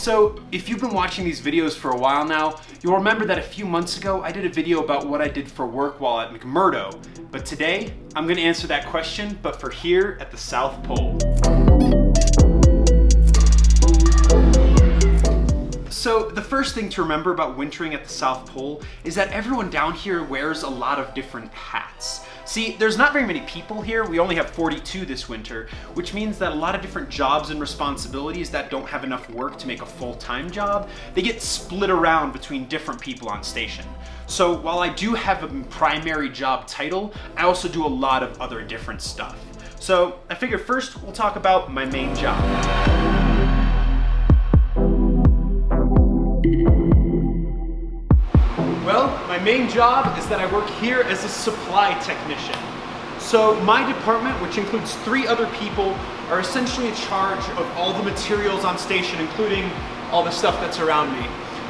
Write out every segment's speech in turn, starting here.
So if you've been watching these videos for a while now, you'll remember that a few months ago I did a video about what I did for work while at McMurdo. But today, I'm gonna answer that question, but for here at the South Pole. So the first thing to remember about wintering at the South Pole is that everyone down here wears a lot of different hats. See, there's not very many people here. We only have 42 this winter, which means that a lot of different jobs and responsibilities that don't have enough work to make a full-time job, they get split around between different people on station. So while I do have a primary job title, I also do a lot of other different stuff. So I figured first we'll talk about my main job. Well, my main job is that I work here as a supply technician. So my department, which includes 3 other people, are essentially in charge of all the materials on station, including all the stuff that's around me.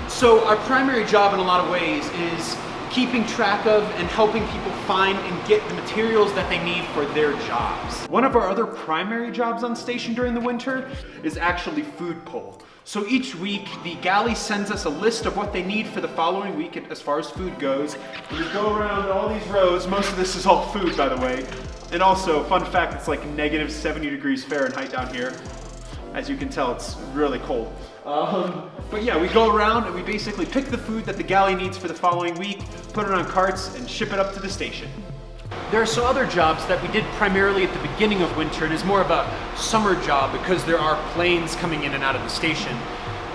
So our primary job in a lot of ways is keeping track of and helping people find and get the materials that they need for their jobs. One of our other primary jobs on station during the winter is actually food pull. So each week, the galley sends us a list of what they need for the following week as far as food goes. And we go around all these rows. Most of this is all food, by the way. And also, fun fact, it's like negative 70 degrees Fahrenheit down here. As you can tell, it's really cold. But yeah, we go around and we basically pick the food that the galley needs for the following week, put it on carts, and ship it up to the station. There are some other jobs that we did primarily at the beginning of winter, and is more of a summer job because there are planes coming in and out of the station,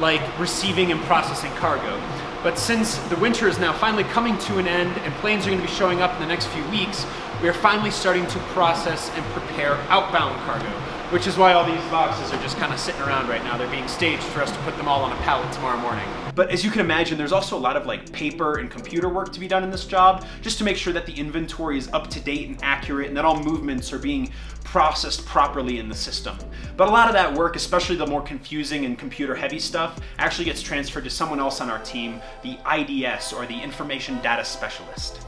like receiving and processing cargo. But since the winter is now finally coming to an end and planes are going to be showing up in the next few weeks, we are finally starting to process and prepare outbound cargo, which is why all these boxes are just kind of sitting around right now. They're being staged for us to put them all on a pallet tomorrow morning. But as you can imagine, there's also a lot of like paper and computer work to be done in this job, just to make sure that the inventory is up to date and accurate and that all movements are being processed properly in the system. But a lot of that work, especially the more confusing and computer heavy stuff, actually gets transferred to someone else on our team, the IDS, or the Information Data Specialist.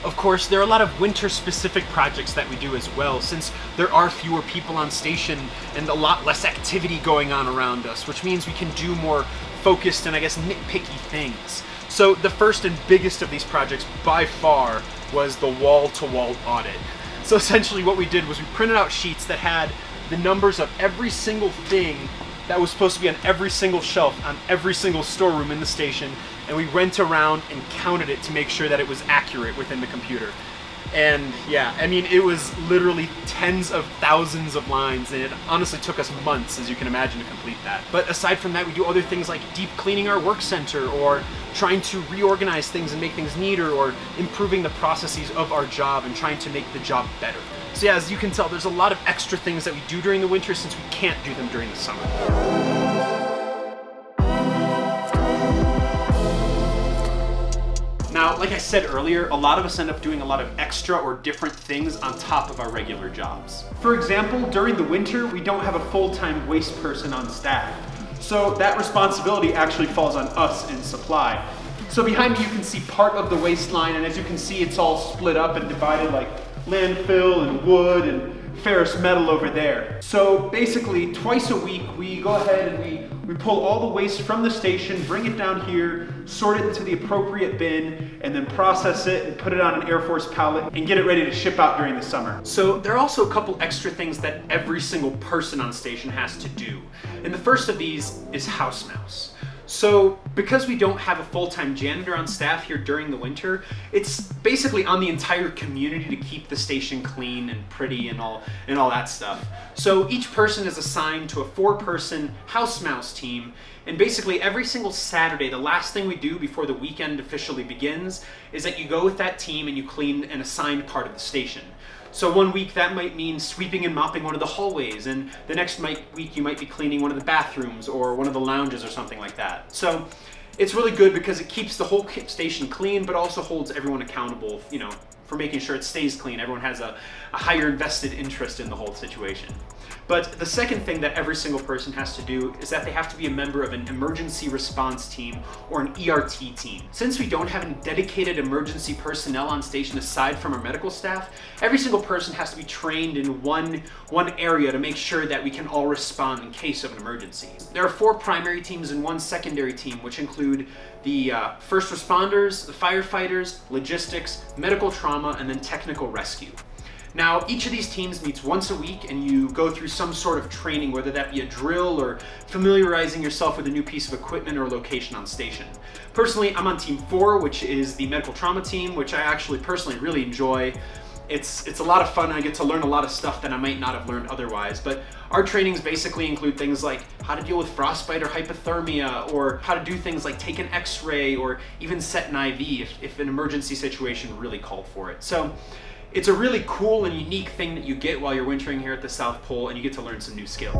Of course, there are a lot of winter-specific projects that we do as well, since there are fewer people on station and a lot less activity going on around us, which means we can do more focused and I guess nitpicky things. So the first and biggest of these projects by far was the wall-to-wall audit. So essentially what we did was we printed out sheets that had the numbers of every single thing that was supposed to be on every single shelf on every single storeroom in the station, and we went around and counted it to make sure that it was accurate within the computer. And yeah, I mean, it was literally tens of thousands of lines, and it honestly took us months, as you can imagine, to complete that. But aside from that, we do other things like deep cleaning our work center, or trying to reorganize things and make things neater, or improving the processes of our job and trying to make the job better. So yeah, as you can tell, there's a lot of extra things that we do during the winter since we can't do them during the summer. Now, like I said earlier, a lot of us end up doing a lot of extra or different things on top of our regular jobs. For example, during the winter, we don't have a full-time waste person on staff. So that responsibility actually falls on us in supply. So behind me you can see part of the waste line, and as you can see, it's all split up and divided like landfill and wood and ferrous metal over there. So basically, twice a week, we go ahead and we pull all the waste from the station, bring it down here, sort it into the appropriate bin, and then process it and put it on an Air Force pallet and get it ready to ship out during the summer. So there are also a couple extra things that every single person on station has to do. And the first of these is house mouse. So because we don't have a full-time janitor on staff here during the winter, it's basically on the entire community to keep the station clean and pretty and all that stuff. So each person is assigned to a 4-person house mouse team, and basically every single Saturday, the last thing we do before the weekend officially begins is that you go with that team and you clean an assigned part of the station. So one week that might mean sweeping and mopping one of the hallways, and the next week you might be cleaning one of the bathrooms or one of the lounges or something like that. So it's really good because it keeps the whole station clean, but also holds everyone accountable, you know, for making sure it stays clean. Everyone has a higher invested interest in the whole situation. But the second thing that every single person has to do is that they have to be a member of an emergency response team or an ERT team. Since we don't have any dedicated emergency personnel on station aside from our medical staff, every single person has to be trained in one area to make sure that we can all respond in case of an emergency. There are 4 primary teams and 1 secondary team, which include the first responders, the firefighters, logistics, medical trauma, and then technical rescue. Now, each of these teams meets once a week and you go through some sort of training, whether that be a drill or familiarizing yourself with a new piece of equipment or location on station. Personally, I'm on Team 4, which is the medical trauma team, which I actually personally really enjoy. It's a lot of fun. I get to learn a lot of stuff that I might not have learned otherwise. But our trainings basically include things like how to deal with frostbite or hypothermia, or how to do things like take an x-ray or even set an IV if an emergency situation really called for it. So it's a really cool and unique thing that you get while you're wintering here at the South Pole, and you get to learn some new skills.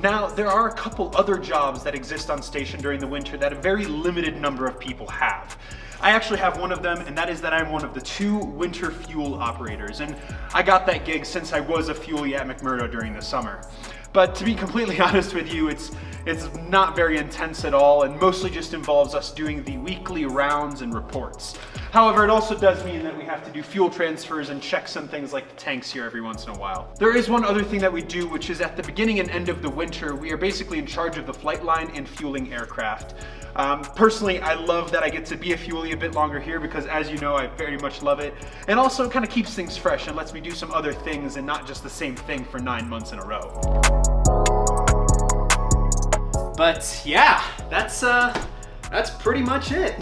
Now, there are a couple other jobs that exist on station during the winter that a very limited number of people have. I actually have one of them, and that is that I'm one of the 2 winter fuel operators, and I got that gig since I was a fuelie at McMurdo during the summer. But to be completely honest with you, it's not very intense at all, and mostly just involves us doing the weekly rounds and reports. However, it also does mean that we have to do fuel transfers and check some things like the tanks here every once in a while. There is one other thing that we do, which is at the beginning and end of the winter, we are basically in charge of the flight line and fueling aircraft. Personally, I love that I get to be a fuelie a bit longer here because, as you know, I very much love it. And also it kind of keeps things fresh and lets me do some other things and not just the same thing for 9 months in a row. But yeah, that's pretty much it.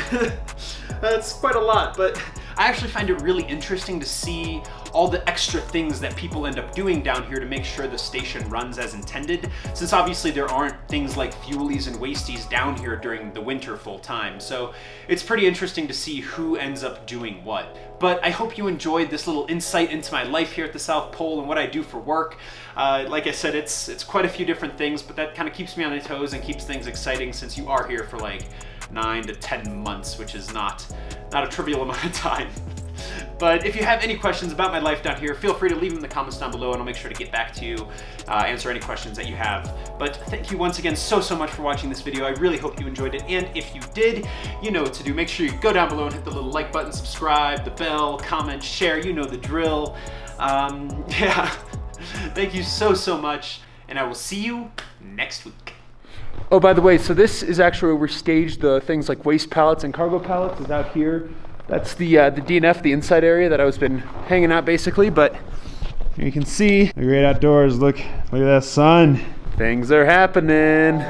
That's quite a lot, but I actually find it really interesting to see all the extra things that people end up doing down here to make sure the station runs as intended, since obviously there aren't things like fuelies and wasties down here during the winter full time. So it's pretty interesting to see who ends up doing what. But I hope you enjoyed this little insight into my life here at the South Pole and what I do for work. Like I said, it's quite a few different things, but that kind of keeps me on my toes and keeps things exciting since you are here for like 9 to 10 months, which is not a trivial amount of time. But if you have any questions about my life down here, feel free to leave them in the comments down below and I'll make sure to get back to you, answer any questions that you have. But thank you once again so much for watching this video. I really hope you enjoyed it, and if you did, you know what to do. Make sure you go down below and hit the little like button, subscribe, the bell, comment, share, you know the drill. Yeah, thank you so much, and I will see you next week. Oh, by the way, so this is actually where we stage the things like waste pallets and cargo pallets is out here. That's the DNF, the inside area that I was been hanging out basically, but you can see the great outdoors. Look at that sun. Things are happening.